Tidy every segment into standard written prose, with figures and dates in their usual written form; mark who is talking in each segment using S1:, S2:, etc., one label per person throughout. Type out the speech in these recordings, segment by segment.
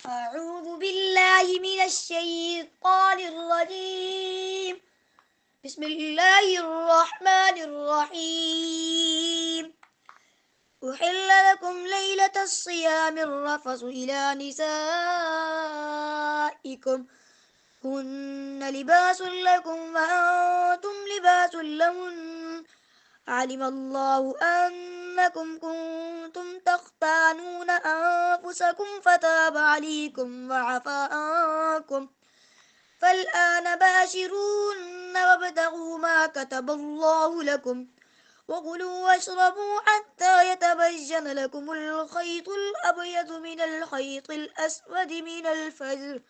S1: أعوذ بالله من الشيطان الرجيم. بسم الله الرحمن الرحيم. أحل لكم ليلة الصيام الرفث إلى نسائكم هن لباس لكم وأنتم لباس لهن. علم الله أنكم كنتم تختانون أنفسكم فتاب عليكم وعفى عنكم، فالآن باشروهن وابتغوا ما كتب الله لكم وكلوا واشربوا حتى يتبين لكم الخيط الأبيض من الخيط الأسود من الفجر،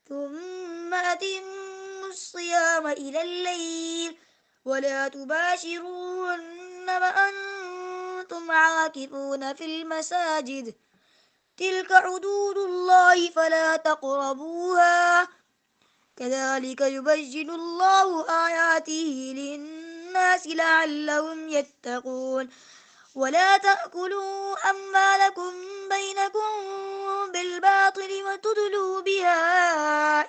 S1: ثم أتموا الصيام إلى الليل ولا تباشروهن وأنتم عاكفون في المساجد، تلك حدود الله فلا تقربوها، كذلك يبين الله آياته للناس لعلهم يتقون. ولا تأكلوا أموالكم بينكم بالباطل وتدلوا بها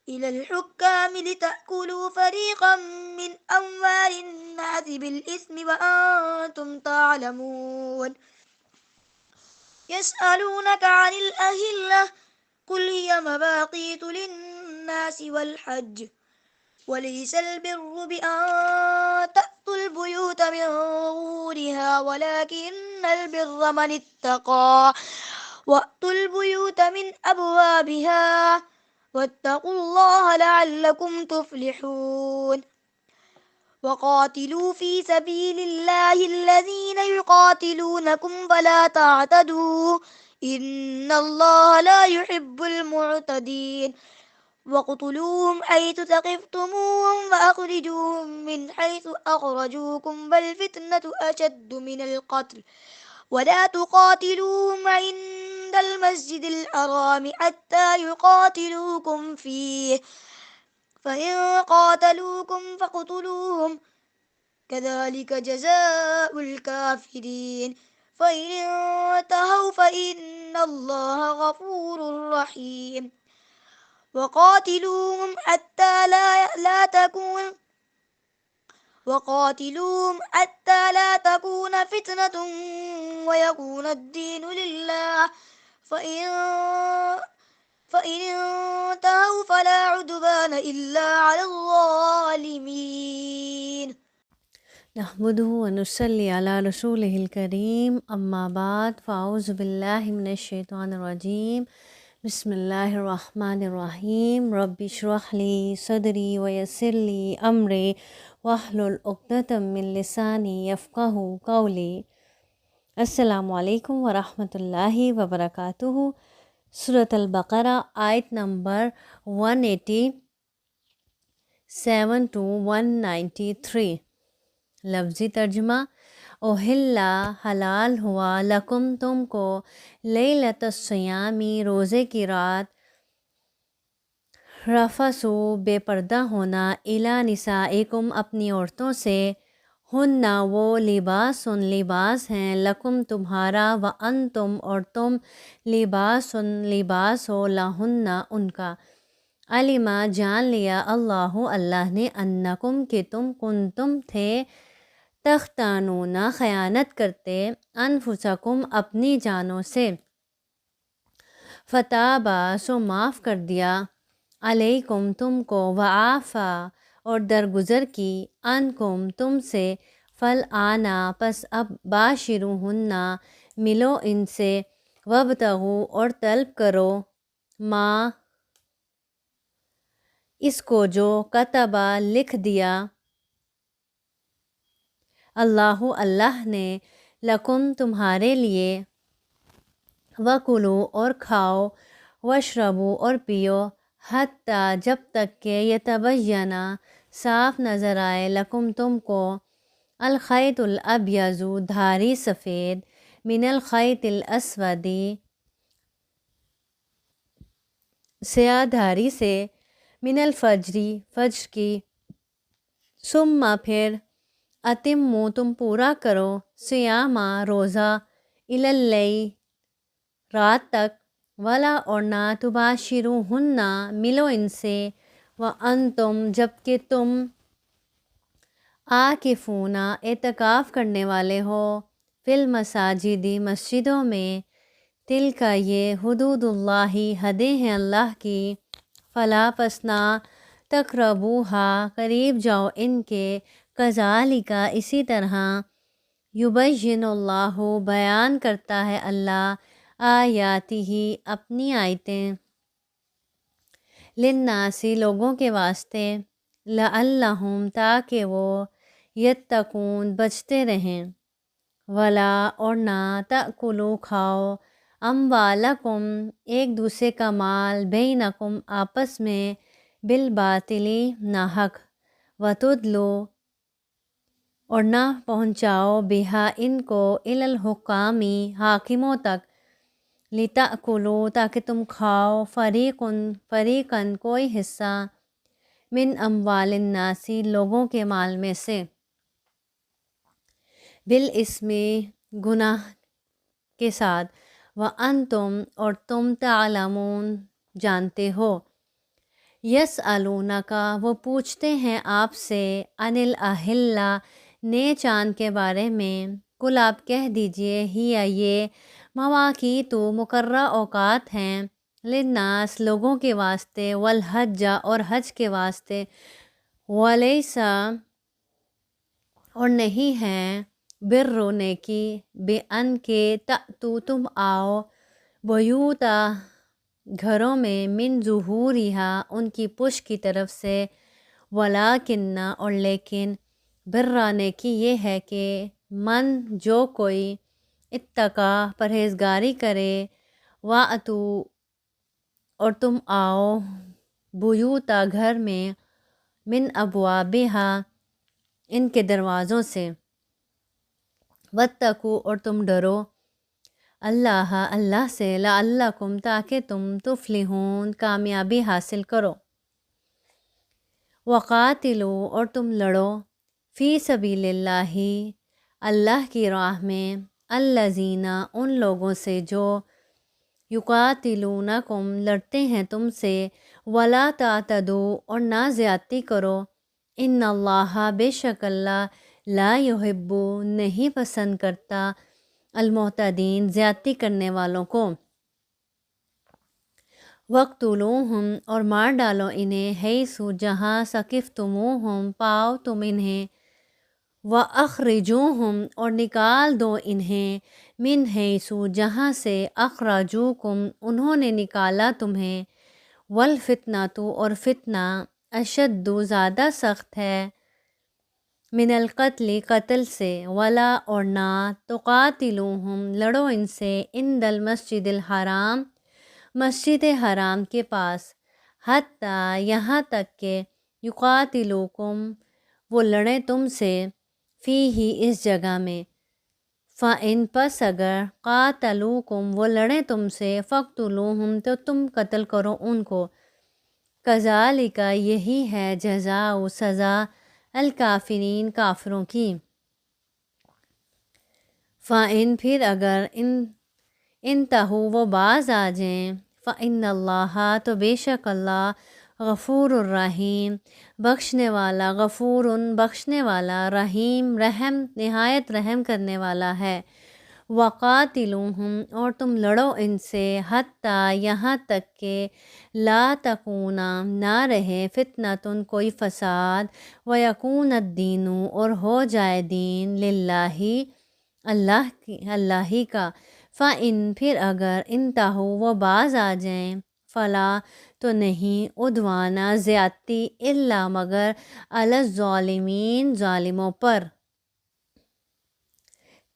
S1: إلى الحكام لتأكلوا فريقا من أموال الناس بالإثم وأنتم تعلمون. يسألونك عن الأهلة قل هي مواقيت للناس والحج، وليس البر بأن تأتوا البيوت من ظهورها ولكن البر من اتقى، وأتوا البيوت من أبوابها واتقوا الله لعلكم تفلحون. وقاتلوا في سبيل الله الذين يقاتلونكم ولا تعتدوا إن الله لا يحب المعتدين. وَاقْتُلُوهُمْ حَيْثُ ثَقِفْتُمُوهُمْ وَأَخْرِجُوهُمْ مِنْ حَيْثُ أَخْرَجُوكُمْ وَالْفِتْنَةُ أَشَدُّ مِنَ الْقَتْلِ وَلَا تُقَاتِلُوهُمْ عِندَ الْمَسْجِدِ الْحَرَامِ حَتَّى يُقَاتِلُوكُمْ فِيهِ فَإِنْ قَاتَلُوكُمْ فَاقْتُلُوهُمْ كَذَلِكَ جَزَاءُ الْكَافِرِينَ. فَإِنِ انْتَهَوْا فَإِنَّ اللَّهَ غَفُورٌ رَحِيمٌ. وقاتلوهم حتى لا تكون فتنة ويكون الدين لله، فإن انتهوا فلا عدوان إلا على الظالمين.
S2: نحمده ونصلي على رسوله الكريم اما بعد فاعوذ باللہ من الشیطان الرجیم بسم اللہ الرحمن الرحیم رب اشرح لی صدری ویسر لی امری واحلل عقدۃ من لسانی یفقہوا قولی۔ السلام علیکم ورحمۃ اللہ وبرکاتہ۔ سورۃ البقرہ آیت نمبر 187 to 193۔ لفظی ترجمہ: اوہلا حلال ہوا، لکم تم کو، لیلۃ الصیامی روزے کی رات، رفثو بے پردہ ہونا، الی نسائکم اپنی عورتوں سے، ہن وہ لباسن لباس ہیں، لکم تمہارا، وانتم اور تم لباسن لباس ہو، لہن ان کا۔ علما جان لیا اللہ اللہ نے، انکم کہ تم کنتم تھے، تختانون خیانت کرتے، انفسکم اپنی جانوں سے، فتابا سو معاف کر دیا، علیکم تم کو، وعافا اور درگزر کی، عنکم تم سے، فالآنا پس اب، باشروہن ملو ان سے، وابتغوا اور طلب کرو، ماں اس کو جو، کتبا لکھ دیا، اللہ اللہ نے، لکم تمہارے لیے، وکلو اور کھاؤ، واشربو اور پیو، حتیٰ جب تک کہ یتبینہ صاف نظر آئے، لکم تم کو، الخیط الابیض دھاری سفید، من الخیط الاسود سیاہ دھاری سے، من الفجر فجر کی، ثم پھر، اتمو تم پورا کرو، صیامہ روزہ، الی اللیل رات تک، ولا اور نہ تباشروہن ملو ان سے، وانتم جبکہ تم عاکفون اعتکاف کرنے والے ہو، فی المساجد مسجدوں میں، تلک یہ حدود اللہ حدیں ہیں اللہ کی، فلا پس نہ تقربوہا قریب جاؤ ان کے، کذالک اسی طرح، یبین اللہ بیان کرتا ہے اللہ آیاتہ اپنی آیتیں، للناس لوگوں کے واسطے، لعلہم تاکہ وہ یتقون بچتے رہیں، ولا اور نہ تأکلوا کھاؤ، اموالکم ایک دوسرے کا مال، بینکم آپس میں، بالباطل ناحق، وتدلو اور نہ پہنچاؤ، بہا ان کو، الی الحکام حاکموں تک، لتأکلوا تاکہ تم کھاؤ، فریقاً کوئی حصہ، من اموال الناس لوگوں کے مال میں سے، بالاسم گناہ کے ساتھ، وانتم اور تم تعلمون جانتے ہو، یسألونک وہ پوچھتے ہیں آپ سے، عن الاہلہ نئے چاند کے بارے میں، کل آپ کہہ دیجئے، ہی یہ مواقیت مقررہ اوقات ہیں، للناس لوگوں کے واسطے، والحج اور حج کے واسطے، ولیسا اور نہیں ہے، بر نیکی، بے ان کے تأتو تم آؤ، بیوتا گھروں میں، من ظہورہا ان کی پشت کی طرف سے، ولیکن اور لیکن، برا نیکی یہ ہے کہ، من جو کوئی، اتقا پرہیزگاری کرے، واتو اور تم آؤ، بیوتا گھر میں، من ابوابہا ان کے دروازوں سے، واتقوا اور تم ڈرو، اللہ سے، لعلکم تاکہ تم تفلحون کامیابی حاصل کرو، وقاتلوا اور تم لڑو، فی سبیل اللہ اللہ کی راہ میں، الذین ان لوگوں سے جو، یقاتلونکم لڑتے ہیں تم سے، ولا تعتدوا اور نہ زیادتی کرو، ان اللہ بے شک اللہ، لا یحب نہیں پسند کرتا، المعتدین زیادتی کرنے والوں کو، وَاقْتُلُوهُمْ اور مار ڈالو انہیں، حیث جہاں، ثقفتموہم پاؤ تم انہیں، وَأَخْرِجُوهُمْ اور نکال دو انہیں، من حیث جہاں سے، اخرجوکم انہوں نے نکالا تمہیں، والفتنۃ اور فتنہ، اشد زیادہ سخت ہے، من القتل قتل سے، ولا اور نہ، تقاتلوہم لڑو ان سے، عند المسجد الحرام مسجد حرام کے پاس، حتیٰ یہاں تک کہ، یقاتلوکم وہ لڑیں تم سے، فیہ اس جگہ میں، فَإِن پس اگر، قاتلوکم وہ لڑیں تم سے، فَاقْتُلُوهُمْ تو تم قتل کرو ان کو، کذالک یہی ہے، جزاء سزا، الکافرین کافروں کی، فَإِن پھر اگر، انتہوا وہ باز آ جائیں، فَإِنَّ اللَّهَ تو بے شک اللہ، غفور الرحیم بخشنے والا، غفور بخشنے والا، رحیم رحم نہایت رحم کرنے والا ہے، وَقَاتِلُوهُمْ اور تم لڑو ان سے، حتیٰ یہاں تک کہ، لا تکون نہ رہے، فتنۃ کوئی فساد، وَيَكُونَ الدِّينُ اور ہو جائے دین، للہ اللہ ہی کا، فَإِن پھر اگر، انتہوا وہ باز آ جائیں، فلا تو نہیں، عدوانہ زیادتی، الا مگر، علی الظالمین ظالموں پر۔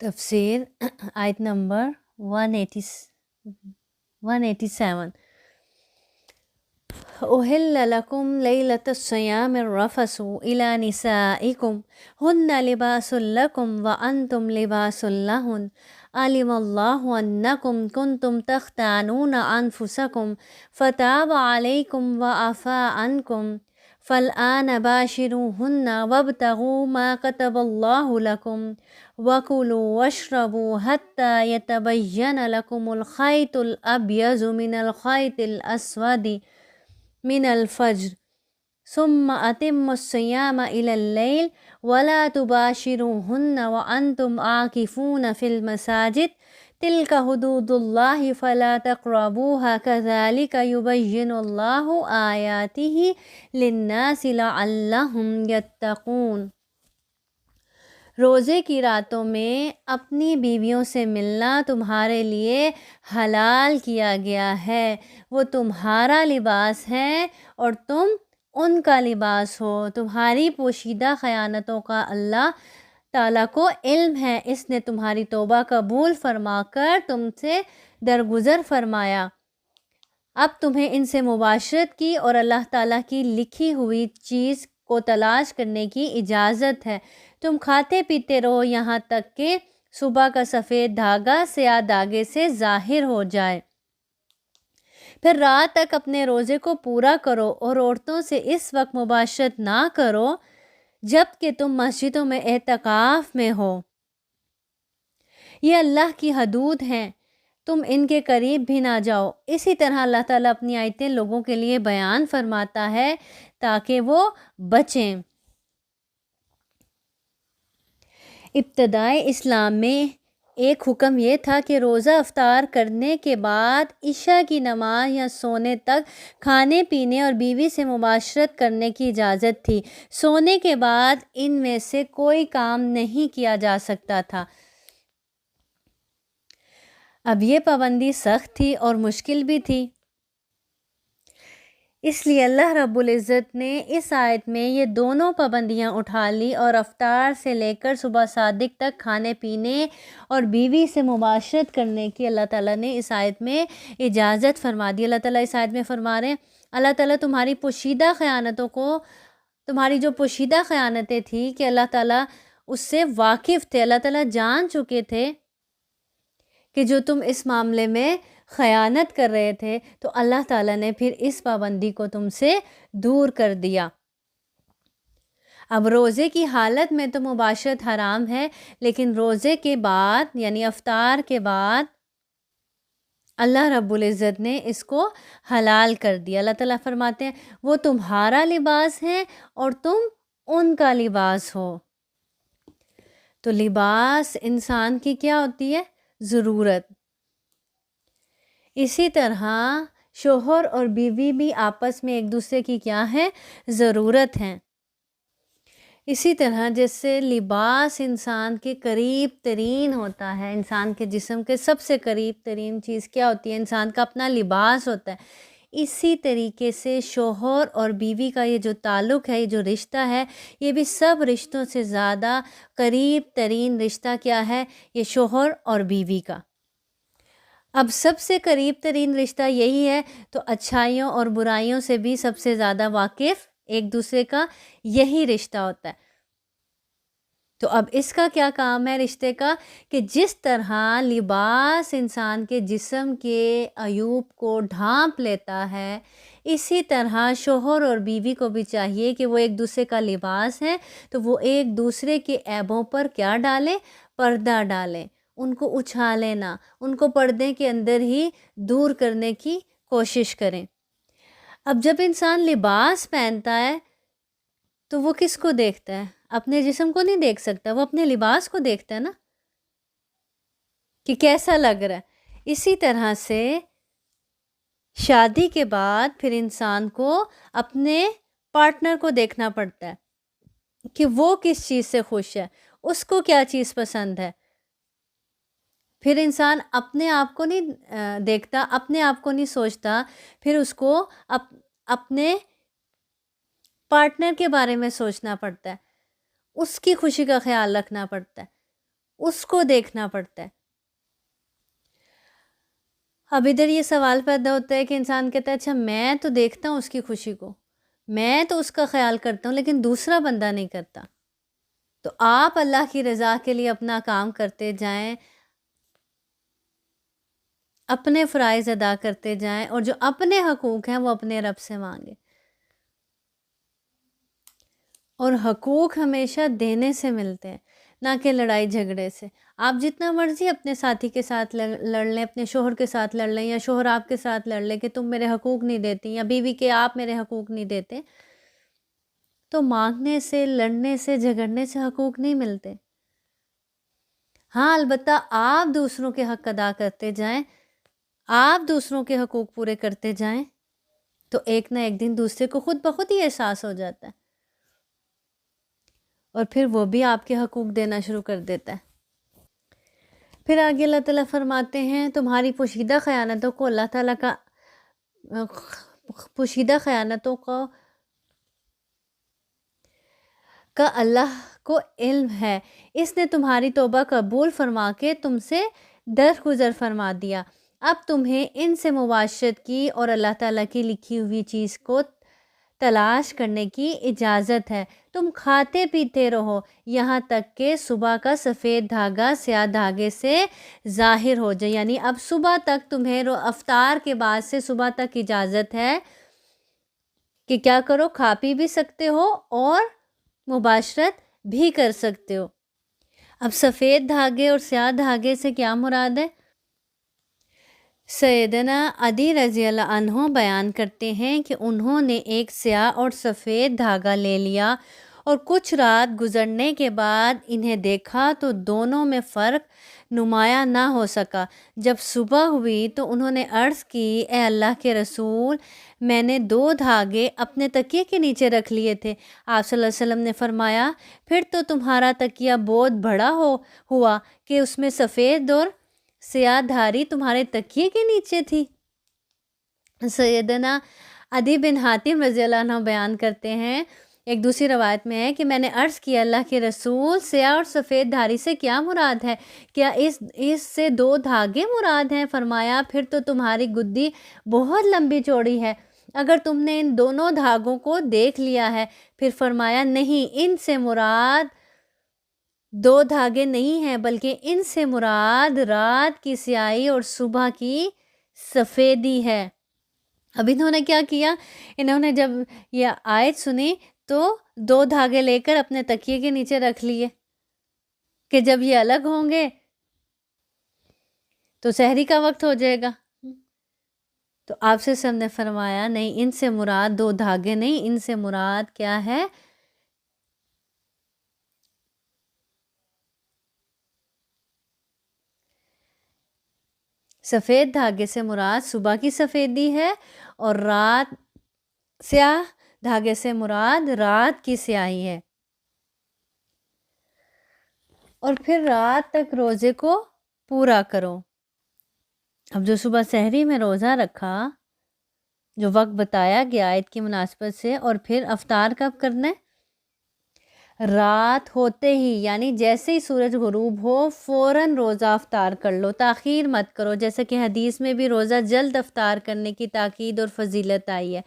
S2: تفسیر آیت نمبر 187۔ أحل لكم ليلة الصيام الرفث إلى نسائكم هن لباس لكم وأنتم لباس لهن علم الله أنكم كنتم تختانون أنفسكم فتاب عليكم وعفى عنكم فالآن باشروهن وابتغوا ما كتب الله لكم وكلوا واشربوا حتى يتبين لكم الخيط الأبيض من الخيط الأسود من الفجر ثم أتموا الصيام إلى الليل ولا تباشروهن وأنتم عاكفون في المساجد تلك حدود الله فلا تقربوها كذلك يبين الله آياته للناس لعلهم يتقون۔ روزے کی راتوں میں اپنی بیویوں سے ملنا تمہارے لیے حلال کیا گیا ہے، وہ تمہارا لباس ہے اور تم ان کا لباس ہو۔ تمہاری پوشیدہ خیانتوں کا اللہ تعالیٰ کو علم ہے، اس نے تمہاری توبہ قبول فرما کر تم سے درگزر فرمایا۔ اب تمہیں ان سے مباشرت کی اور اللہ تعالیٰ کی لکھی ہوئی چیز کو تلاش کرنے کی اجازت ہے۔ تم کھاتے پیتے رہو یہاں تک کہ صبح کا سفید دھاگا سیاہ دھاگے سے ظاہر ہو جائے، پھر رات تک اپنے روزے کو پورا کرو اور عورتوں سے اس وقت مباشرت نہ کرو جب کہ تم مسجدوں میں اعتکاف میں ہو۔ یہ اللہ کی حدود ہیں، تم ان کے قریب بھی نہ جاؤ۔ اسی طرح اللہ تعالیٰ اپنی آیتیں لوگوں کے لیے بیان فرماتا ہے تاکہ وہ بچیں۔ ابتدائے اسلام میں ایک حکم یہ تھا کہ روزہ افطار کرنے کے بعد عشاء کی نماز یا سونے تک کھانے پینے اور بیوی سے مباشرت کرنے کی اجازت تھی۔ سونے کے بعد ان میں سے کوئی کام نہیں کیا جا سکتا تھا۔ اب یہ پابندی سخت تھی اور مشکل بھی تھی، اس لیے اللہ رب العزت نے اس آیت میں یہ دونوں پابندیاں اٹھا لی اور افطار سے لے کر صبح صادق تک کھانے پینے اور بیوی سے مباشرت کرنے کی اللہ تعالیٰ نے اس آیت میں اجازت فرما دی۔ اللہ تعالیٰ اس آیت میں فرما رہے ہیں اللہ تعالیٰ تمہاری پوشیدہ خیانتوں کو، تمہاری جو پوشیدہ خیانتیں تھیں کہ اللہ تعالیٰ اس سے واقف تھے، اللہ تعالیٰ جان چکے تھے کہ جو تم اس معاملے میں خیانت کر رہے تھے، تو اللہ تعالیٰ نے پھر اس پابندی کو تم سے دور کر دیا۔ اب روزے کی حالت میں تو مباشرت حرام ہے، لیکن روزے کے بعد یعنی افطار کے بعد اللہ رب العزت نے اس کو حلال کر دیا۔ اللہ تعالیٰ فرماتے ہیں وہ تمہارا لباس ہے اور تم ان کا لباس ہو۔ تو لباس انسان کی کیا ہوتی ہے؟ ضرورت۔ اسی طرح شوہر اور بیوی بھی آپس میں ایک دوسرے کی کیا ہے؟ ضرورت ہیں۔ اسی طرح جیسے لباس انسان کے قریب ترین ہوتا ہے، انسان کے جسم کے سب سے قریب ترین چیز کیا ہوتی ہے؟ انسان کا اپنا لباس ہوتا ہے۔ اسی طریقے سے شوہر اور بیوی کا یہ جو تعلق ہے، یہ جو رشتہ ہے، یہ بھی سب رشتوں سے زیادہ قریب ترین رشتہ کیا ہے؟ یہ شوہر اور بیوی کا۔ اب سب سے قریب ترین رشتہ یہی ہے، تو اچھائیوں اور برائیوں سے بھی سب سے زیادہ واقف ایک دوسرے کا یہی رشتہ ہوتا ہے۔ تو اب اس کا کیا کام ہے رشتے کا؟ کہ جس طرح لباس انسان کے جسم کے عیوب کو ڈھانپ لیتا ہے، اسی طرح شوہر اور بیوی کو بھی چاہیے کہ وہ ایک دوسرے کا لباس ہے، تو وہ ایک دوسرے کے عیبوں پر کیا ڈالیں؟ پردہ ڈالیں، ان کو اچھالیں نہ، ان کو پردے کے اندر ہی دور کرنے کی کوشش کریں۔ اب جب انسان لباس پہنتا ہے تو وہ کس کو دیکھتا ہے؟ اپنے جسم کو نہیں دیکھ سکتا، وہ اپنے لباس کو دیکھتا ہے نا کہ کیسا لگ رہا ہے۔ اسی طرح سے شادی کے بعد پھر انسان کو اپنے پارٹنر کو دیکھنا پڑتا ہے کہ وہ کس چیز سے خوش ہے، اس کو کیا چیز پسند ہے۔ پھر انسان اپنے آپ کو نہیں دیکھتا، اپنے آپ کو نہیں سوچتا، پھر اس کو اپنے پارٹنر کے بارے میں سوچنا پڑتا ہے، اس کی خوشی کا خیال رکھنا پڑتا ہے، اس کو دیکھنا پڑتا ہے۔ اب ادھر یہ سوال پیدا ہوتا ہے کہ انسان کہتا ہے اچھا میں تو دیکھتا ہوں اس کی خوشی کو، میں تو اس کا خیال کرتا ہوں، لیکن دوسرا بندہ نہیں کرتا۔ تو آپ اللہ کی رضا کے لیے اپنا کام کرتے جائیں، اپنے فرائض ادا کرتے جائیں، اور جو اپنے حقوق ہیں وہ اپنے رب سے مانگیں۔ اور حقوق ہمیشہ دینے سے ملتے ہیں، نہ کہ لڑائی جھگڑے سے۔ آپ جتنا مرضی اپنے ساتھی کے ساتھ لڑ لیں، اپنے شوہر کے ساتھ لڑ لیں، یا شوہر آپ کے ساتھ لڑ لیں کہ تم میرے حقوق نہیں دیتی، یا بیوی کے آپ میرے حقوق نہیں دیتے، تو مانگنے سے، لڑنے سے، جھگڑنے سے حقوق نہیں ملتے۔ ہاں البتہ آپ دوسروں کے حق ادا کرتے جائیں، آپ دوسروں کے حقوق پورے کرتے جائیں، تو ایک نہ ایک دن دوسرے کو خود بخود ہی احساس ہو جاتا ہے، اور پھر وہ بھی آپ کے حقوق دینا شروع کر دیتا ہے۔ پھر آگے اللہ تعالیٰ فرماتے ہیں تمہاری پوشیدہ خیانتوں کو اللہ تعالیٰ کا پوشیدہ خیانتوں کا اللہ کو علم ہے، اس نے تمہاری توبہ قبول فرما کے تم سے درگزر فرما دیا۔ اب تمہیں ان سے مباشرت کی اور اللہ تعالیٰ کی لکھی ہوئی چیز کو تلاش کرنے کی اجازت ہے۔ تم کھاتے پیتے رہو یہاں تک کہ صبح کا سفید دھاگا سیاہ دھاگے سے ظاہر ہو جائے، یعنی اب صبح تک تمہیں افطار کے بعد سے صبح تک اجازت ہے کہ کیا کرو، کھا پی بھی سکتے ہو اور مباشرت بھی کر سکتے ہو۔ اب سفید دھاگے اور سیاہ دھاگے سے کیا مراد ہے؟ سیدنا علی رضی اللہ عنہ بیان کرتے ہیں کہ انہوں نے ایک سیاہ اور سفید دھاگا لے لیا اور کچھ رات گزرنے کے بعد انہیں دیکھا تو دونوں میں فرق نمایاں نہ ہو سکا۔ جب صبح ہوئی تو انہوں نے عرض کی، اے اللہ کے رسول، میں نے 2 دھاگے اپنے تکیے کے نیچے رکھ لیے تھے۔ آپ صلی اللہ علیہ وسلم نے فرمایا، پھر تو تمہارا تکیہ بہت بڑا ہوا کہ اس میں سفید اور سیاہ دھاری تمہارے تکیے کے نیچے تھی۔ سیدنا عدی بن حاتم رضی اللہ عنہ بیان کرتے ہیں، ایک دوسری روایت میں ہے کہ میں نے عرض کیا، اللہ کے رسول، سیاہ اور سفید دھاری سے کیا مراد ہے؟ کیا اس سے 2 دھاگے مراد ہیں؟ فرمایا، پھر تو تمہاری گدی بہت لمبی چوڑی ہے، اگر تم نے ان دونوں دھاگوں کو دیکھ لیا ہے۔ پھر فرمایا، نہیں، ان سے مراد 2 دھاگے نہیں ہیں، بلکہ ان سے مراد رات کی سیاہی اور صبح کی سفیدی ہے۔ اب انہوں نے کیا کیا؟ انہوں نے جب یہ آیت سنی تو 2 دھاگے لے کر اپنے تکیے کے نیچے رکھ لیے کہ جب یہ الگ ہوں گے تو سحری کا وقت ہو جائے گا۔ تو آپ سے سب نے فرمایا، نہیں، ان سے مراد 2 دھاگے نہیں، ان سے مراد کیا ہے؟ سفید دھاگے سے مراد صبح کی سفیدی ہے، اور سیاہ دھاگے سے مراد رات کی سیاہی ہے۔ اور پھر رات تک روزے کو پورا کرو۔ اب جو صبح سحری میں روزہ رکھا، جو وقت بتایا گیا آیت کی مناسبت سے، اور پھر افطار کب کرنا ہے؟ رات ہوتے ہی، یعنی جیسے ہی سورج غروب ہو فوراً روزہ افطار کر لو، تاخیر مت کرو، جیسے کہ حدیث میں بھی روزہ جلد افطار کرنے کی تاکید اور فضیلت آئی ہے۔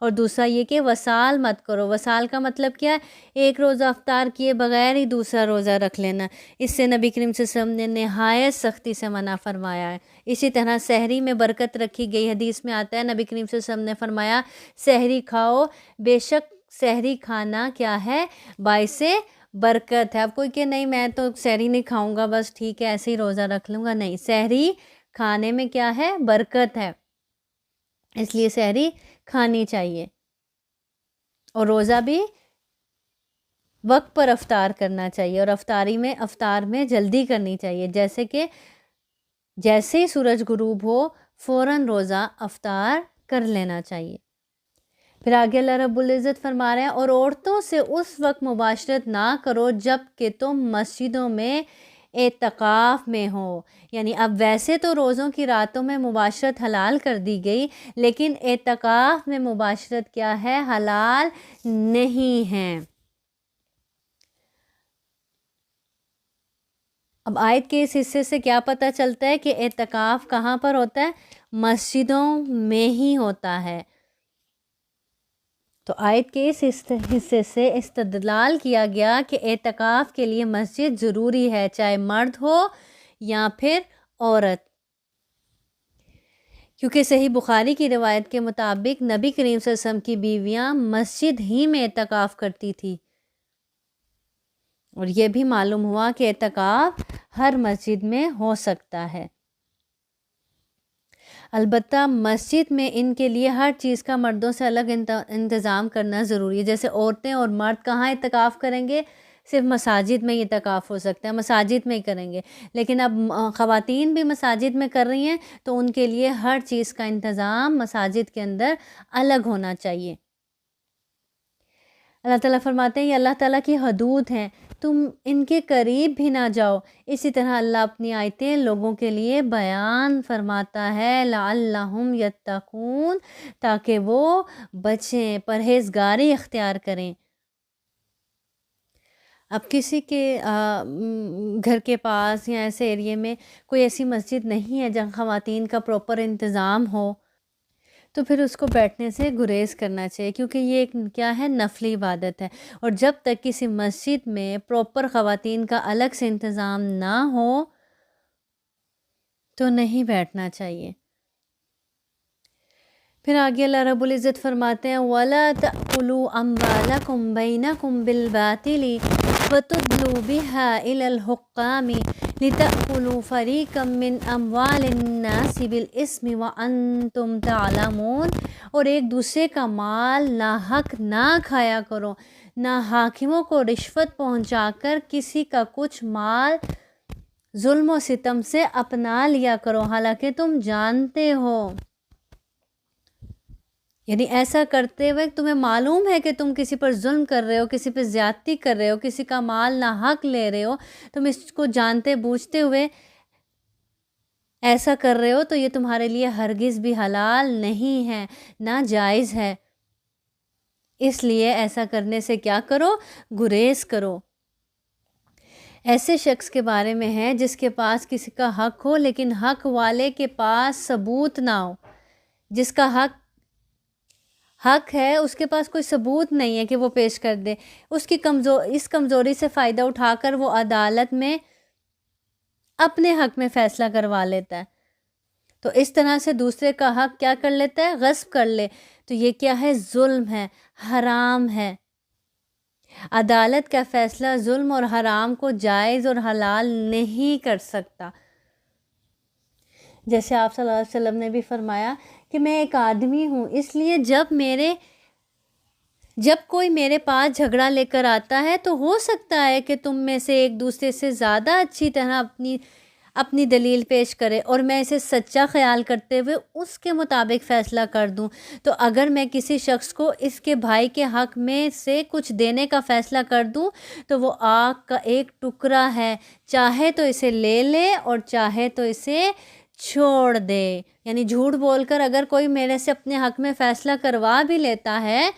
S2: اور دوسرا یہ کہ وصال مت کرو۔ وصال کا مطلب کیا ہے؟ ایک روزہ افطار کیے بغیر ہی دوسرا روزہ رکھ لینا، اس سے نبی کریم صلی اللہ علیہ وسلم نے نہایت سختی سے منع فرمایا ہے۔ اسی طرح سحری میں برکت رکھی گئی، حدیث میں آتا ہے نبی کریم صلی اللہ علیہ وسلم نے فرمایا، سحری کھاؤ، بے شک سحری کھانا کیا ہے؟ باعث برکت ہے۔ اب کوئی کہ نہیں، میں تو سحری نہیں کھاؤں گا، بس ٹھیک ہے ایسے ہی روزہ رکھ لوں گا، نہیں، سحری کھانے میں کیا ہے؟ برکت ہے، اس لیے سحری کھانی چاہیے، اور روزہ بھی وقت پر افطار کرنا چاہیے، اور افطار میں جلدی کرنی چاہیے، جیسے کہ جیسے ہی سورج غروب ہو فوراً روزہ افطار کر لینا چاہیے۔ پھر آگے اللہ رب العزت فرما رہے ہیں، اور عورتوں سے اس وقت مباشرت نہ کرو جب کہ تم مسجدوں میں اعتکاف میں ہو، یعنی اب ویسے تو روزوں کی راتوں میں مباشرت حلال کر دی گئی، لیکن اعتکاف میں مباشرت کیا ہے؟ حلال نہیں ہے۔ اب آیت کے اس حصے سے کیا پتہ چلتا ہے کہ اعتکاف کہاں پر ہوتا ہے؟ مسجدوں میں ہی ہوتا ہے۔ تو آیت کے اس حصے سے استدلال کیا گیا کہ اعتکاف کے لیے مسجد ضروری ہے، چاہے مرد ہو یا پھر عورت، کیونکہ صحیح بخاری کی روایت کے مطابق نبی کریم صلی اللہ علیہ وسلم کی بیویاں مسجد ہی میں اعتکاف کرتی تھی، اور یہ بھی معلوم ہوا کہ اعتکاف ہر مسجد میں ہو سکتا ہے، البتہ مسجد میں ان کے لیے ہر چیز کا مردوں سے الگ انتظام کرنا ضروری ہے۔ جیسے عورتیں اور مرد کہاں اعتکاف کریں گے؟ صرف مساجد میں ہی اعتکاف ہو سکتا ہے، مساجد میں ہی کریں گے۔ لیکن اب خواتین بھی مساجد میں کر رہی ہیں تو ان کے لیے ہر چیز کا انتظام مساجد کے اندر الگ ہونا چاہیے۔ اللہ تعالیٰ فرماتے ہیں یہ اللہ تعالیٰ کی حدود ہیں، تم ان کے قریب بھی نہ جاؤ۔ اسی طرح اللہ اپنی آیتیں لوگوں کے لیے بیان فرماتا ہے لعلہم یتقون، تاکہ وہ بچیں، پرہیزگاری اختیار کریں۔ اب کسی کے گھر کے پاس یا ایسے ایریے میں کوئی ایسی مسجد نہیں ہے جہاں خواتین کا پراپر انتظام ہو، تو پھر اس کو بیٹھنے سے گریز کرنا چاہیے، کیونکہ یہ ایک کیا ہے، نفلی عبادت ہے، اور جب تک کسی مسجد میں پراپر خواتین کا الگ سے انتظام نہ ہو تو نہیں بیٹھنا چاہیے۔ پھر آگے اللہ رب العزت فرماتے ہیں وَلَا تَأْكُلُوا أَمْوَالَكُمْ بَيْنَكُمْ بِالْبَاطِلِ وَتُدْلُوا بِهَا إِلَى الْحُكَّامِ لِتَأْكُلُوا فَرِيقًا مِّنْ أَمْوَالِ النَّاسِ بِالْإِثْمِ وَأَنْتُمْ تَعْلَمُونَ، اور ایک دوسرے کا مال ناحق نہ کھایا کرو، نہ حاکموں کو رشوت پہنچا کر کسی کا کچھ مال ظلم و ستم سے اپنا لیا کرو، حالانکہ تم جانتے ہو۔ یعنی ایسا کرتے وقت تمہیں معلوم ہے کہ تم کسی پر ظلم کر رہے ہو، کسی پر زیادتی کر رہے ہو، کسی کا مال ناحق لے رہے ہو، تم اس کو جانتے بوجھتے ہوئے ایسا کر رہے ہو، تو یہ تمہارے لیے ہرگز بھی حلال نہیں ہے، ناجائز ہے۔ اس لیے ایسا کرنے سے کیا کرو؟ گریز کرو۔ ایسے شخص کے بارے میں ہے جس کے پاس کسی کا حق ہو لیکن حق والے کے پاس ثبوت نہ ہو، جس کا حق ہے اس کے پاس کوئی ثبوت نہیں ہے کہ وہ پیش کر دے، اس کمزوری سے فائدہ اٹھا کر وہ عدالت میں اپنے حق میں فیصلہ کروا لیتا ہے، تو اس طرح سے دوسرے کا حق کیا کر لیتا ہے؟ غصب کر لے، تو یہ کیا ہے؟ ظلم ہے، حرام ہے۔ عدالت کا فیصلہ ظلم اور حرام کو جائز اور حلال نہیں کر سکتا۔ جیسے آپ صلی اللہ علیہ وسلم نے بھی فرمایا کہ میں ایک آدمی ہوں، اس لیے جب کوئی میرے پاس جھگڑا لے کر آتا ہے تو ہو سکتا ہے کہ تم میں سے ایک دوسرے سے زیادہ اچھی طرح اپنی دلیل پیش کرے، اور میں اسے سچا خیال کرتے ہوئے اس کے مطابق فیصلہ کر دوں، تو اگر میں کسی شخص کو اس کے بھائی کے حق میں سے کچھ دینے کا فیصلہ کر دوں تو وہ آگ کا ایک ٹکڑا ہے، چاہے تو اسے لے لے اور چاہے تو اسے چھوڑ دے۔ یعنی جھوٹ بول کر اگر کوئی میرے سے اپنے حق میں فیصلہ کروا بھی لیتا ہے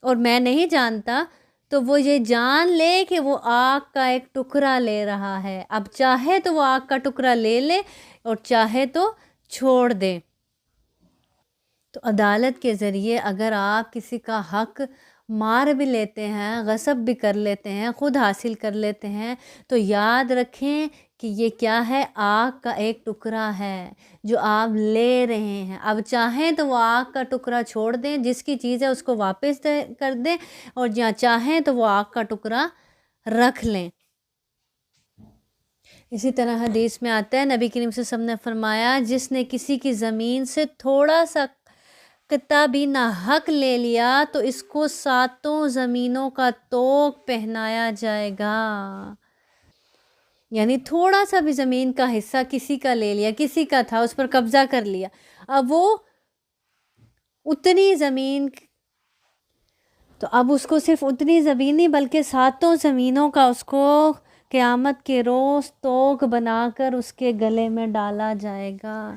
S2: اور میں نہیں جانتا، تو وہ یہ جان لے کہ وہ آگ کا ایک ٹکڑا لے رہا ہے، اب چاہے تو وہ آگ کا ٹکڑا لے لے اور چاہے تو چھوڑ دے۔ تو عدالت کے ذریعے اگر آپ کسی کا حق مار بھی لیتے ہیں، غصب بھی کر لیتے ہیں، خود حاصل کر لیتے ہیں، تو یاد رکھیں کہ یہ کیا ہے؟ آگ کا ایک ٹکڑا ہے جو آپ لے رہے ہیں۔ اب چاہیں تو وہ آگ کا ٹکڑا چھوڑ دیں، جس کی چیز ہے اس کو واپس کر دیں، اور یا چاہیں تو وہ آگ کا ٹکڑا رکھ لیں۔ اسی طرح حدیث میں آتا ہے، نبی کریم صلی اللہ علیہ وسلم نے فرمایا جس نے کسی کی زمین سے تھوڑا سا قطعہ بھی ناحق لے لیا تو اس کو 7 زمینوں کا طوق پہنایا جائے گا۔ یعنی تھوڑا سا بھی زمین کا حصہ کسی کا لے لیا، کسی کا تھا، اس پر قبضہ کر لیا، اب وہ اتنی زمین، تو اب اس کو صرف اتنی زمین نہیں بلکہ 7 زمینوں کا اس کو قیامت کے روز طوق بنا کر اس کے گلے میں ڈالا جائے گا۔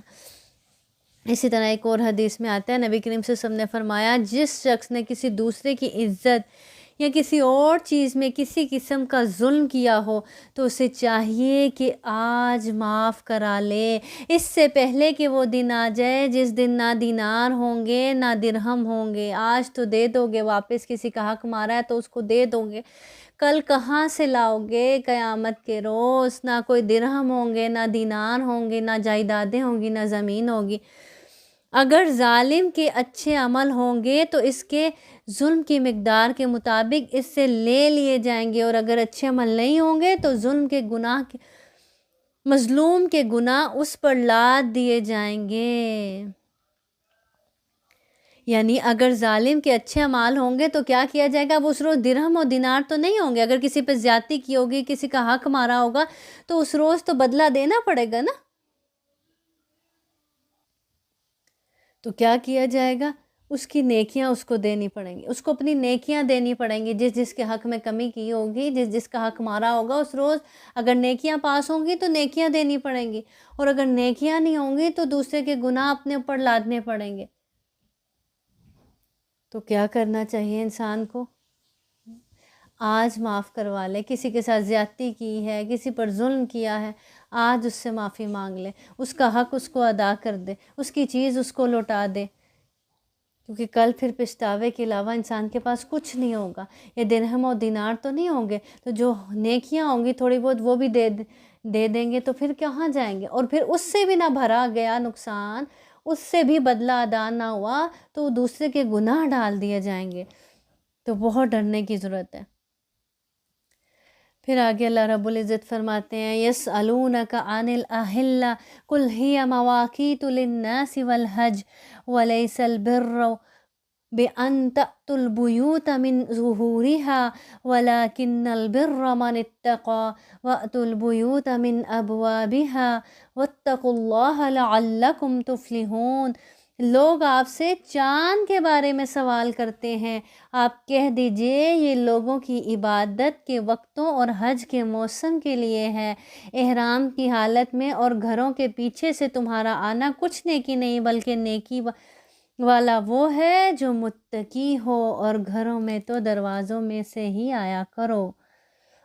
S2: اسی طرح ایک اور حدیث میں آتا ہے، نبی کریم صلی اللہ علیہ وسلم نے فرمایا جس شخص نے کسی دوسرے کی عزت یا کسی اور چیز میں کسی قسم کا ظلم کیا ہو تو اسے چاہیے کہ آج معاف کرا لے، اس سے پہلے کہ وہ دن آ جائے جس دن نہ دینار ہوں گے نہ درہم ہوں گے۔ آج تو دے دو گے، واپس کسی کا حق مارا ہے تو اس کو دے دو گے، کل کہاں سے لاؤ گے؟ قیامت کے روز نہ کوئی درہم ہوں گے، نہ دینار ہوں گے، نہ جائیدادیں ہوں گی، نہ زمین ہوگی۔ اگر ظالم کے اچھے عمل ہوں گے تو اس کے ظلم کی مقدار کے مطابق اس سے لے لیے جائیں گے، اور اگر اچھے عمل نہیں ہوں گے تو ظلم کے گناہ مظلوم کے گناہ اس پر لاد دیے جائیں گے۔ یعنی اگر ظالم کے اچھے اعمال ہوں گے تو کیا کیا جائے گا؟ اب اس روز درہم اور دینار تو نہیں ہوں گے، اگر کسی پہ زیادتی کی ہوگی، کسی کا حق مارا ہوگا تو اس روز تو بدلہ دینا پڑے گا نا۔ تو کیا کیا جائے گا؟ اس کی نیکیاں اس کو دینی پڑیں گی، اس کو اپنی نیکیاں دینی پڑیں گی، جس کے حق میں کمی کی ہوگی، جس کا حق مارا ہوگا اس روز اگر نیکیاں پاس ہوں گی تو نیکیاں دینی پڑیں گی، اور اگر نیکیاں نہیں ہوں گی تو دوسرے کے گناہ اپنے اوپر لادنے پڑیں گے۔ تو کیا کرنا چاہیے انسان کو؟ آج معاف کروا لے، کسی کے ساتھ زیادتی کی ہے، کسی پر ظلم کیا ہے، آج اس سے معافی مانگ لے، اس کا حق اس کو ادا کر دے، اس کی چیز اس کو لوٹا دے، کیونکہ کل پھر پچھتاوے کے علاوہ انسان کے پاس کچھ نہیں ہوگا۔ یہ درہم اور دینار تو نہیں ہوں گے، تو جو نیکیاں ہوں گی تھوڑی بہت وہ بھی دے دیں گے، تو پھر کہاں جائیں گے؟ اور پھر اس سے بھی نہ بھرا گیا نقصان، اس سے بھی بدلہ ادا نہ ہوا تو دوسرے کے گناہ ڈال دیے جائیں گے۔ تو بہت ڈرنے کی ضرورت ہے۔ پھر آگے اللہ رب العزت فرماتے ہیں یسألونک عن الأہلہ قل ہی مواقیت للناس والحج ولیس البر بأن تأتوا البیوت من ظہورها ولكن البر من اتقى وأتوا البیوت من أبوابها واتقوا الله لعلكم تفلحون۔ لوگ آپ سے چاند کے بارے میں سوال کرتے ہیں، آپ کہہ دیجئے یہ لوگوں کی عبادت کے وقتوں اور حج کے موسم کے لیے ہے، احرام کی حالت میں اور گھروں کے پیچھے سے تمہارا آنا کچھ نیکی نہیں بلکہ نیکی والا وہ ہے جو متقی ہو، اور گھروں میں تو دروازوں میں سے ہی آیا کرو،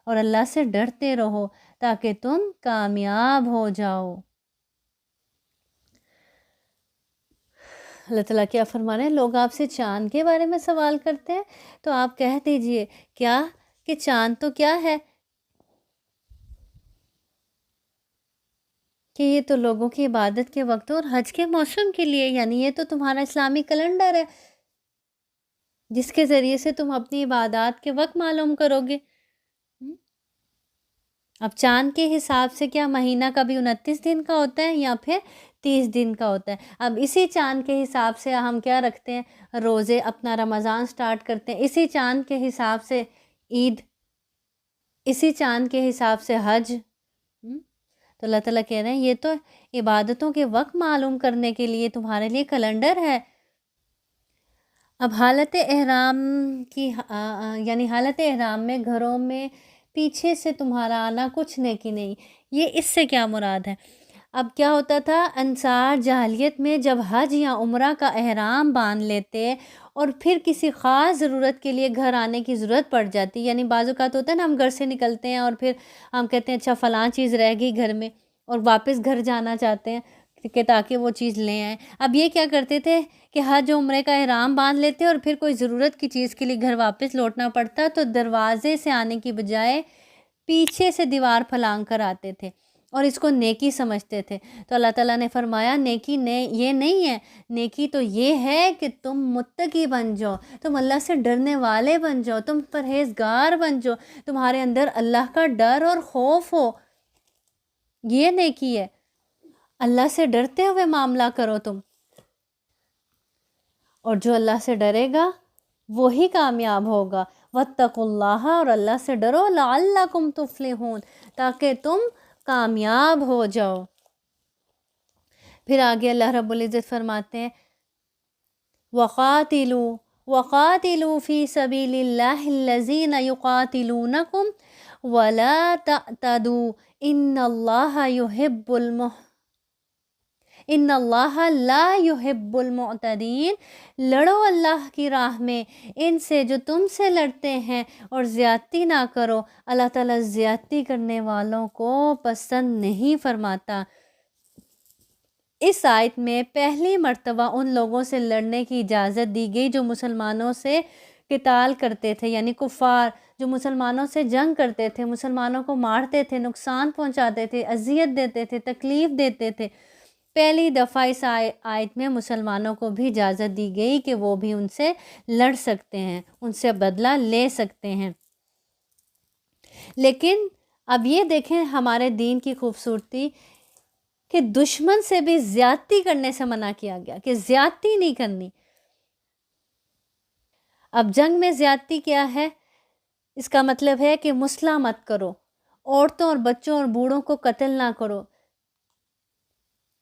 S2: اور اللہ سے ڈرتے رہو تاکہ تم کامیاب ہو جاؤ۔ اللہ تعالیٰ کیا فرما رہے ہیں؟ لوگ آپ سے چاند کے بارے میں سوال کرتے ہیں تو آپ کہہ دیجئے کیا کہ چاند تو کیا ہے کہ یہ تو لوگوں کی عبادت کے وقت اور حج کے موسم کے لیے، یعنی یہ تو تمہارا اسلامی کیلنڈر ہے جس کے ذریعے سے تم اپنی عبادات کے وقت معلوم کرو گے۔ اب چاند کے حساب سے کیا مہینہ کبھی 29 دن کا ہوتا ہے یا پھر 30 دن کا ہوتا ہے؟ اب اسی چاند کے حساب سے ہم کیا رکھتے ہیں؟ روزے، اپنا رمضان سٹارٹ کرتے ہیں، اسی چاند کے حساب سے عید، اسی چاند کے حساب سے حج۔ تو اللہ تعالیٰ کہہ رہے ہیں یہ تو عبادتوں کے وقت معلوم کرنے کے لیے تمہارے لیے کیلنڈر ہے۔ اب حالت احرام کی یعنی حالت احرام میں گھروں میں پیچھے سے تمہارا آنا کچھ نیکی نہیں، یہ اس سے کیا مراد ہے؟ اب کیا ہوتا تھا انصار جاہلیت میں جب حج یا عمرہ کا احرام باندھ لیتے اور پھر کسی خاص ضرورت کے لیے گھر آنے کی ضرورت پڑ جاتی، یعنی بعض اوقات ہوتا ہے نا ہم گھر سے نکلتے ہیں اور پھر ہم کہتے ہیں اچھا فلاں چیز رہ گئی گھر میں، اور واپس گھر جانا چاہتے ہیں کہ تاکہ وہ چیز لے آئیں۔ اب یہ کیا کرتے تھے کہ حج و عمرے کا احرام باندھ لیتے اور پھر کوئی ضرورت کی چیز کے لیے گھر واپس لوٹنا پڑتا تو دروازے سے آنے کی بجائے پیچھے سے دیوار پھلانگ کر آتے تھے اور اس کو نیکی سمجھتے تھے۔ تو اللہ تعالیٰ نے فرمایا نیکی یہ نہیں ہے، نیکی تو یہ ہے کہ تم متقی بن جاؤ، تم اللہ سے ڈرنے والے بن جاؤ، تم پرہیزگار بن جاؤ، تمہارے اندر اللہ کا ڈر اور خوف ہو، یہ نیکی ہے۔ اللہ سے ڈرتے ہوئے معاملہ کرو تم، اور جو اللہ سے ڈرے گا وہی کامیاب ہوگا۔ واتقوا اللہ، اور اللہ سے ڈرو، لعلکم تفلحون، تاکہ تم کامیاب ہو جاؤ۔ پھر آگے اللہ رب العزت فرماتے ہیں وَقَاتِلُوا فِي سَبِيلِ اللَّهِ الَّذِينَ يُقَاتِلُونَكُمْ وَلَا تَعْتَدُوا ان اللہ لا يحب المعتدین۔ لڑو اللہ کی راہ میں ان سے جو تم سے لڑتے ہیں، اور زیادتی نہ کرو، اللہ تعالیٰ زیادتی کرنے والوں کو پسند نہیں فرماتا۔ اس آیت میں پہلی مرتبہ ان لوگوں سے لڑنے کی اجازت دی گئی جو مسلمانوں سے قتال کرتے تھے، یعنی کفار جو مسلمانوں سے جنگ کرتے تھے، مسلمانوں کو مارتے تھے، نقصان پہنچاتے تھے، اذیت دیتے تھے، تکلیف دیتے تھے، پہلی دفعہ اس آیت میں مسلمانوں کو بھی اجازت دی گئی کہ وہ بھی ان سے لڑ سکتے ہیں، ان سے بدلہ لے سکتے ہیں۔ لیکن اب یہ دیکھیں ہمارے دین کی خوبصورتی کہ دشمن سے بھی زیادتی کرنے سے منع کیا گیا کہ زیادتی نہیں کرنی۔ اب جنگ میں زیادتی کیا ہے؟ اس کا مطلب ہے کہ مسلح مت کرو، عورتوں اور بچوں اور بوڑھوں کو قتل نہ کرو۔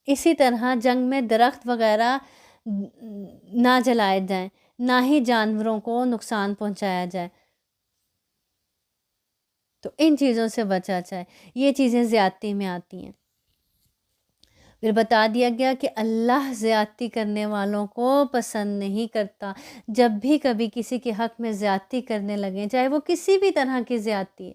S2: اسی طرح جنگ میں درخت وغیرہ نہ جلائے جائیں، نہ ہی جانوروں کو نقصان پہنچایا جائے، تو ان چیزوں سے بچا جائے۔ یہ چیزیں زیادتی میں آتی ہیں۔ پھر بتا دیا گیا کہ اللہ زیادتی کرنے والوں کو پسند نہیں کرتا۔ جب بھی کبھی کسی کے حق میں زیادتی کرنے لگیں، چاہے وہ کسی بھی طرح کی زیادتی ہے،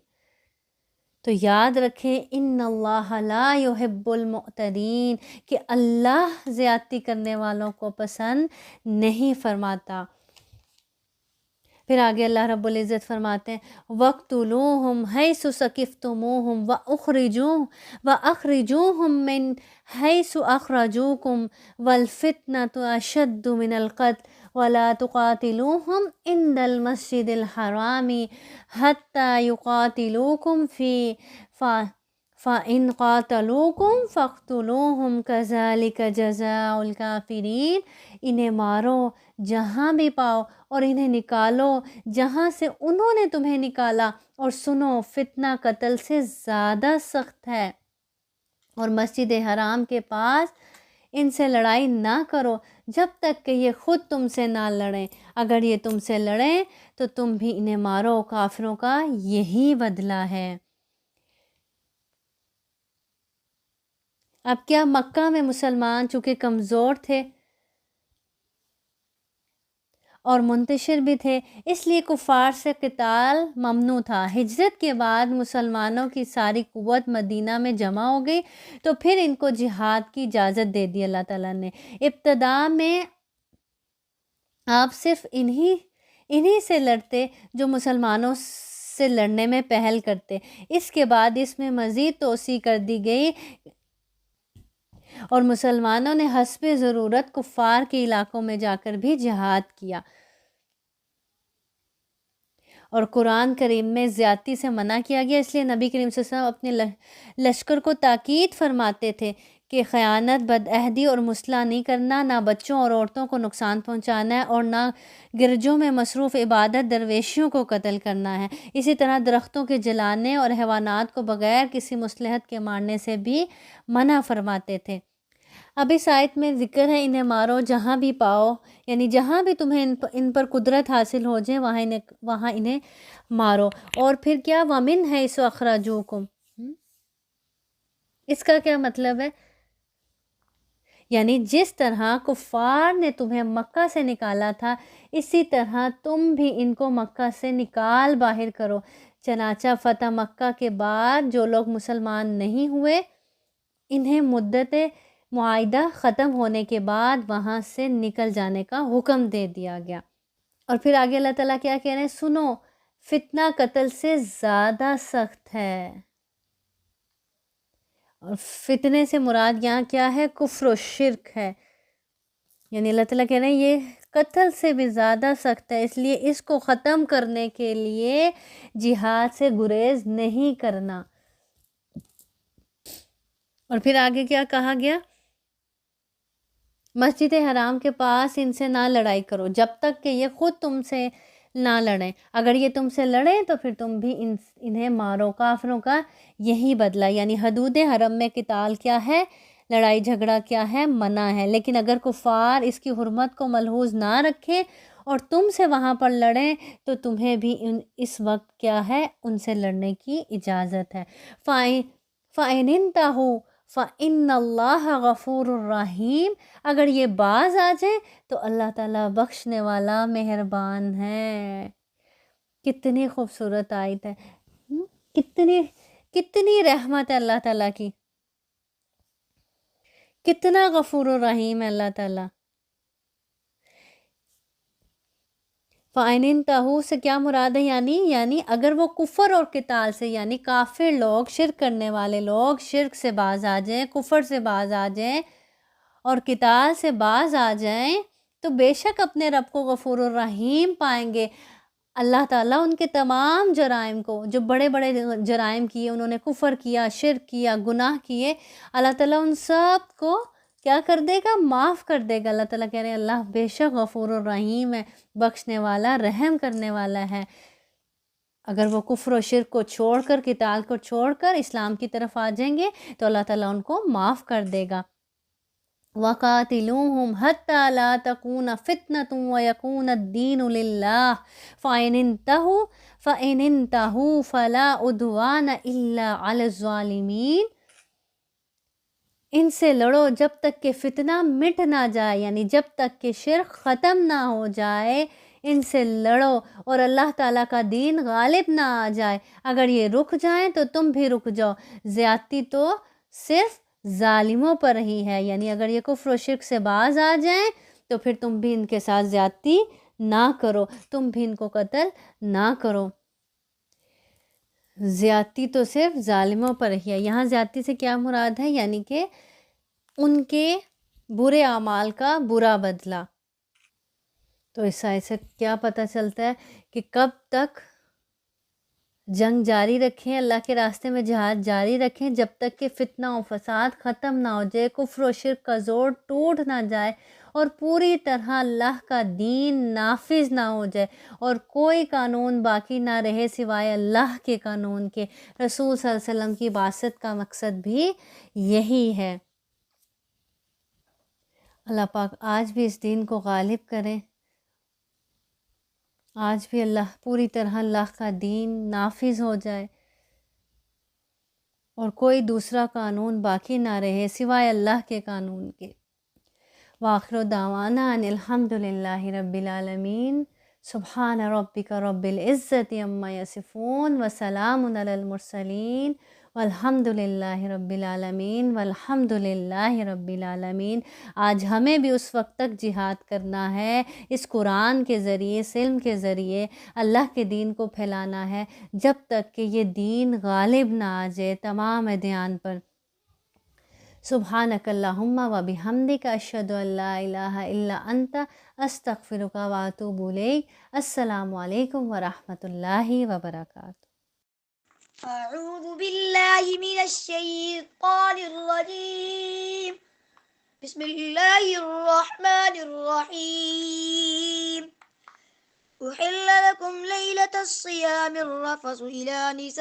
S2: تو یاد رکھیں ان اللہ لا یحب المعتدین، کہ اللہ زیادتی کرنے والوں کو پسند نہیں فرماتا۔ پھر آگے اللہ رب العزت فرماتے ہیں وَاقْتُلُوهُمْ حَيْثُ ثَقِفْتُمُوهُمْ وَأَخْرِجُوهُمْ مِنْ حَيْثُ أَخْرَجُوكُمْ وَالْفِتْنَةُ أَشَدُّ مِنَ الْقَتْلِ وَلَا تُقَاتِلُوهُمْ عِنْدَ الْمَسْجِدِ الْحَرَامِ حَتَّى يُقَاتِلُوكُمْ فِيهِ فَإِنْ قَاتَلُوكُمْ فَاقْتُلُوهُمْ كَذَلِكَ جَزَاءُ الْكَافِرِينَ۔ انہیں مارو جہاں بھی پاؤ اور انہیں نکالو جہاں سے انہوں نے تمہیں نکالا، اور سنو فتنہ قتل سے زیادہ سخت ہے، اور مسجد حرام کے پاس ان سے لڑائی نہ کرو جب تک کہ یہ خود تم سے نہ لڑیں۔ اگر یہ تم سے لڑیں تو تم بھی انہیں مارو، کافروں کا یہی بدلہ ہے۔ اب کیا مکہ میں مسلمان چونکہ کمزور تھے اور منتشر بھی تھے، اس لیے کفار سے قتال ممنوع تھا۔ ہجرت کے بعد مسلمانوں کی ساری قوت مدینہ میں جمع ہو گئی، تو پھر ان کو جہاد کی اجازت دے دی اللہ تعالیٰ نے۔ ابتدا میں آپ صرف انہی سے لڑتے جو مسلمانوں سے لڑنے میں پہل کرتے۔ اس کے بعد اس میں مزید توسیع کر دی گئی اور مسلمانوں نے حسب ضرورت کفار کے علاقوں میں جا کر بھی جہاد کیا، اور قرآن کریم میں زیادتی سے منع کیا گیا۔ اس لیے نبی کریم صلی اللہ علیہ وسلم اپنے لشکر کو تاکید فرماتے تھے کہ خیانت، بدعہدی اور مصلح نہیں کرنا، نہ بچوں اور عورتوں کو نقصان پہنچانا ہے، اور نہ گرجوں میں مصروف عبادت درویشیوں کو قتل کرنا ہے۔ اسی طرح درختوں کے جلانے اور حیوانات کو بغیر کسی مصلحت کے مارنے سے بھی منع فرماتے تھے۔ اب اس آیت میں ذکر ہے انہیں مارو جہاں بھی پاؤ، یعنی جہاں بھی تمہیں ان پر قدرت حاصل ہو جائے وہاں انہیں مارو۔ اور پھر کیا وَمِنْ حَيْثُ أَخْرَجُوكُمْ، اس کا کیا مطلب ہے؟ یعنی جس طرح کفار نے تمہیں مکہ سے نکالا تھا، اسی طرح تم بھی ان کو مکہ سے نکال باہر کرو۔ چنانچہ فتح مکہ کے بعد جو لوگ مسلمان نہیں ہوئے، انہیں مدت معاہدہ ختم ہونے کے بعد وہاں سے نکل جانے کا حکم دے دیا گیا۔ اور پھر آگے اللہ تعالیٰ کیا کہہ رہے ہیں؟ سنو فتنہ قتل سے زیادہ سخت ہے۔ اور فتنے سے مراد یہاں کیا ہے؟ کفر و شرک ہے۔ یعنی اللہ تعالیٰ کہہ رہے ہیں یہ قتل سے بھی زیادہ سخت ہے، اس لیے اس کو ختم کرنے کے لیے جہاد سے گریز نہیں کرنا۔ اور پھر آگے کیا کہا گیا؟ مسجد حرام کے پاس ان سے نہ لڑائی کرو جب تک کہ یہ خود تم سے نہ لڑیں۔ اگر یہ تم سے لڑیں تو پھر تم بھی انہیں مارو، کافروں کا یہی بدلہ۔ یعنی حدود حرم میں قتال کیا ہے؟ لڑائی جھگڑا کیا ہے؟ منع ہے۔ لیکن اگر کفار اس کی حرمت کو ملحوظ نہ رکھیں اور تم سے وہاں پر لڑیں تو تمہیں بھی اس وقت کیا ہے؟ ان سے لڑنے کی اجازت ہے۔ فَإِنِ انتَهُوا فَإِنَّ اللَّهَ غَفُورٌ رَحِيمٌ، اگر یہ باز آ جائیں تو اللہ تعالیٰ بخشنے والا مہربان ہے۔ کتنی خوبصورت آیت ہے، کتنی رحمت ہے اللہ تعالیٰ کی، کتنا غفور و رحیم ہے اللہ تعالیٰ۔ فَإِنِ انتَهُوا سے کیا مراد ہے؟ یعنی اگر وہ کفر اور قتال سے، یعنی کافر لوگ، شرک کرنے والے لوگ شرک سے باز آ جائیں، کفر سے باز آ جائیں، اور قتال سے باز آ جائیں تو بے شک اپنے رب کو غفور الرحیم پائیں گے۔ اللہ تعالیٰ ان کے تمام جرائم کو، جو بڑے بڑے جرائم کیے، انہوں نے کفر کیا، شرک کیا، گناہ کیے، اللہ تعالیٰ ان سب کو کیا کر دے گا؟ معاف کر دے گا۔ اللہ تعالیٰ کہہ رہے ہیں اللہ بے شک غفور الرحیم ہے، بخشنے والا، رحم کرنے والا ہے۔ اگر وہ کفر و شرک کو چھوڑ کر، قتال کو چھوڑ کر اسلام کی طرف آ جائیں گے تو اللہ تعالیٰ ان کو معاف کر دے گا۔ وَقَاتِلُوهُمْ حَتَّى لَا تَكُونَ فِتْنَةٌ وَيَكُونَ الدِّينُ لِلَّهِ فَإِنِ انْتَهُوا فَلَا عُدْوَانَ إِلَّا عَلَى الظَّالِمِينَ۔ ان سے لڑو جب تک کہ فتنہ مٹ نہ جائے، یعنی جب تک کہ شرک ختم نہ ہو جائے، ان سے لڑو اور اللہ تعالیٰ کا دین غالب نہ آ جائے۔ اگر یہ رک جائیں تو تم بھی رک جاؤ۔ زیادتی تو صرف ظالموں پر ہی ہے، یعنی اگر یہ کفر و شرک سے باز آ جائیں تو پھر تم بھی ان کے ساتھ زیادتی نہ کرو، تم بھی ان کو قتل نہ کرو۔ زیادتی تو صرف ظالموں پر ہی ہے۔ یہاں زیادتی سے کیا مراد ہے؟ یعنی کہ ان کے برے اعمال کا برا بدلہ۔ تو اس آیت سے کیا پتہ چلتا ہے کہ کب تک جنگ جاری رکھیں، اللہ کے راستے میں جہاد جاری رکھیں، جب تک کہ فتنہ و فساد ختم نہ ہو جائے، کفر و شرک کا زور ٹوٹ نہ جائے اور پوری طرح اللہ کا دین نافذ نہ ہو جائے اور کوئی قانون باقی نہ رہے سوائے اللہ کے قانون کے۔ رسول صلی اللہ علیہ وسلم کی بعثت کا مقصد بھی یہی ہے۔ اللہ پاک آج بھی اس دین کو غالب کریں، آج بھی اللہ پوری طرح اللہ کا دین نافذ ہو جائے اور کوئی دوسرا قانون باقی نہ رہے سوائے اللہ کے قانون کے۔ وآخر دعوانا ان الحمد للہ رب العالمین۔ سبحان ربک رب العزت عما یصفون وسلام علی المرسلین والحمد للہ رب العالمین والحمد للہ رب العالمین۔ آج ہمیں بھی اس وقت تک جہاد کرنا ہے، اس قرآن کے ذریعے، اس علم کے ذریعے اللہ کے دین کو پھیلانا ہے جب تک کہ یہ دین غالب نہ آ جائے تمام ادیان پر۔ سبحانک اللہم و بحمدک اشہد ان لا الہ الا انت استغفرک و اتوب الیک۔ السلام علیکم ورحمۃ اللہ وبرکاتہ۔
S1: أعوذ بالله من الشيطان الرجيم. بسم الله الرحمن الرحيم. أحل لكم ليلة الصيام الرفث إلى نسائكم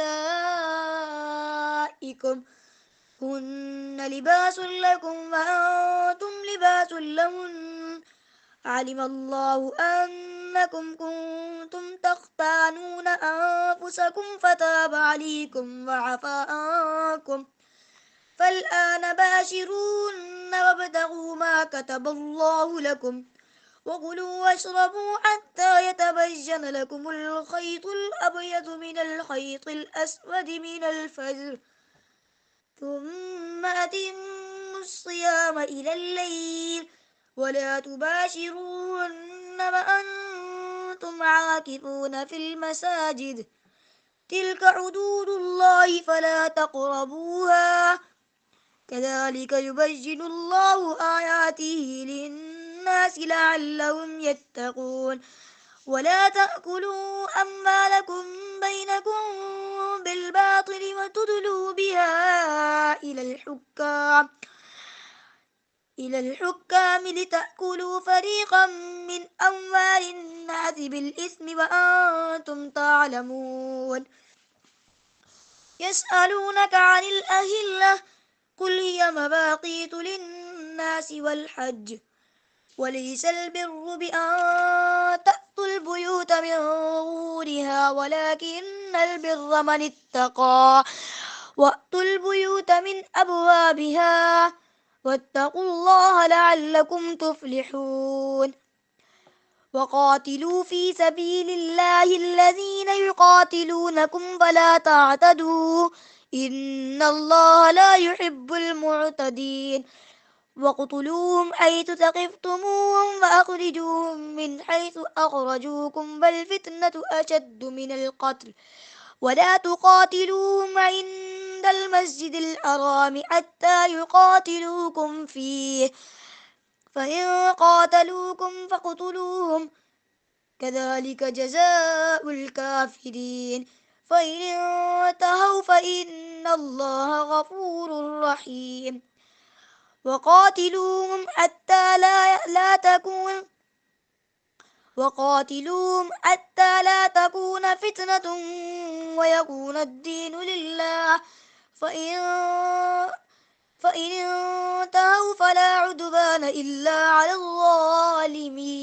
S1: هن لباس لكم وأنتم لباس لهن. علم الله أنكم كنتم تختانون أنفسكم فتاب عليكم وعفى عنكم فالآن باشروهن وابتغوا ما كتب الله لكم وكلوا واشربوا حتى يتبين لكم الخيط الأبيض من الخيط الأسود من الفجر ثم أتموا الصيام إلى الليل ولا تباشروهن وأنتم عاكفون في المساجد تلك حدود الله فلا تقربوها كذلك يبين الله آياته للناس لعلهم يتقون ولا تأكلوا أموالكم بينكم بالباطل وتدلوا بها إلى الحكام لتأكلوا فريقا من أموال الناس بالإثم وأنتم تعلمون يسألونك عن الأهلة قل هي مواقيت للناس والحج وليس البر بأن تأتوا البيوت من ظهورها ولكن البر من اتقى وأتوا البيوت من أبوابها واتقوا الله لعلكم تفلحون وقاتلوا في سبيل الله الذين يقاتلونكم فلا تعتدوا إن الله لا يحب المعتدين واقتلوهم حيث ثقفتموهم وأخرجوهم من حيث أخرجوكم والفتنة أشد من القتل ولا تقاتلوهم عند المسجد الحرام حتى يقاتلوكم فيه فإن قاتلوكم فاقتلوهم كذلك جزاء الكافرين فإن انتهوا فإن الله غفور رحيم وقاتلوهم حتى لا تكون فتنة ويكون الدين لله فإن فإن انتهوا فلا عدوان إلا على الظالمين